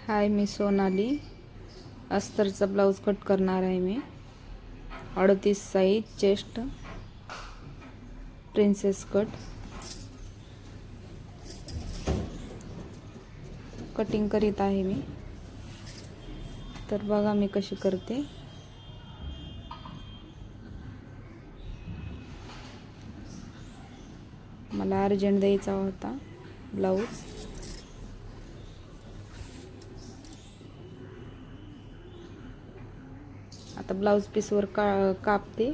हाय, मी Sonali. अस्तरचा blouse cut करणार आहे मी. 38 size, chest, princess cut. Cutting करीत आहे मी. तर बघा मी कशी करते. मला अर्जंट द्यायचा होता ब्लाऊज. आता ब्लाऊज पीसवर कापते.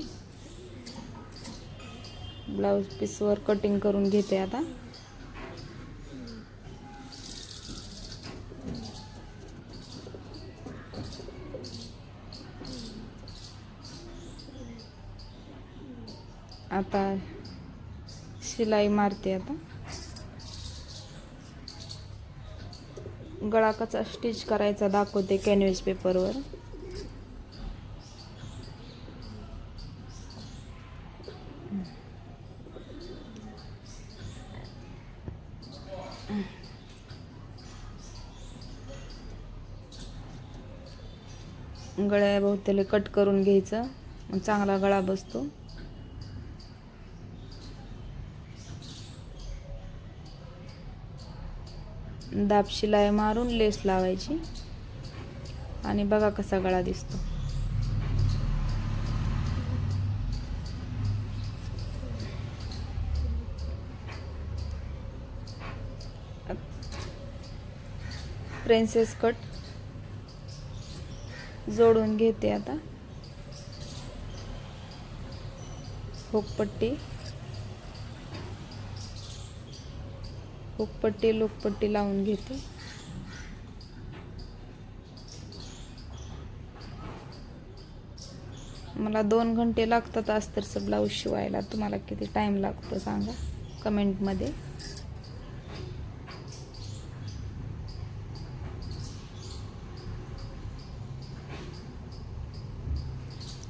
ब्लाऊज पीसवर कटिंग करून घेते. आता आता शिलाई मारते. आता गळा कसा स्टिच करायचा दाखवते कॅनव्हास पेपरवर. गळ्याभोवताली कट करून घ्यायचं, मग चांगला गळा बसतो. दाब शिलाई मारून लेस लावायची आणि बघा कसा गळा दिसतो. प्रिन्सेस कट जोडून घेते. आता हुकपट्टी लोकपट्टी लावून घेते. मला 2 घंटे लागतात अस्तरचं ब्लाऊज शिवायला. तुम्हाला किती टाइम लागतो सांगा कमेंटमध्ये.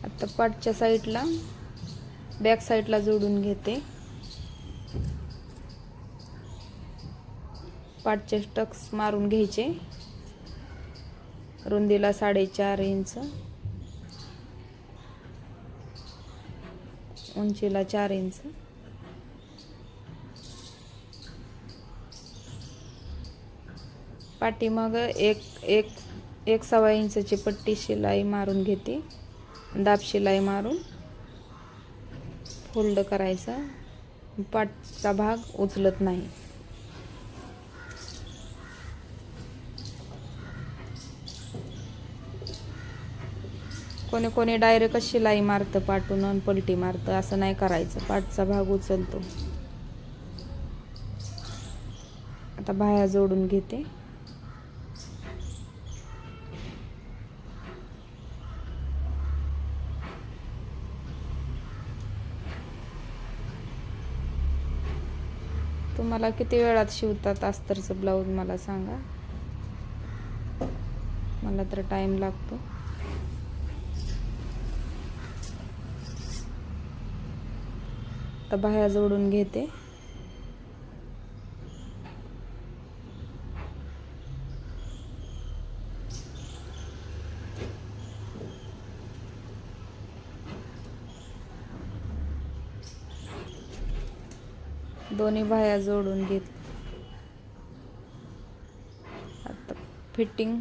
आता पाठच्या साईडला बॅक साईडला जोडून घेते. पाठचे टक्स मारून घ्यायचे. रुंदीला 4.5 इंच, उंचीला 4 इंच. पाठीमाग एक 1.25 इंचची पट्टी शिलाई मारून घेते. दाब शिलाई मारून फोल्ड करायचा. पाठचा भाग उचलत नाही. कोणी कोणी डायरेक्ट शिलाई मारतं पाठून आणि पलटी मारतं. असं नाही करायचं, पाठचा भाग उचलतो. आता बाह्या जोडून घेते. तुम्हाला किती वेळात शिवतात अस्तरचं ब्लाऊज मला सांगा. मला तर टाइम लागतो. आता बाह्या जोडून घेते. दोन्ही बाह्या जोडून घेत. आता फिटिंग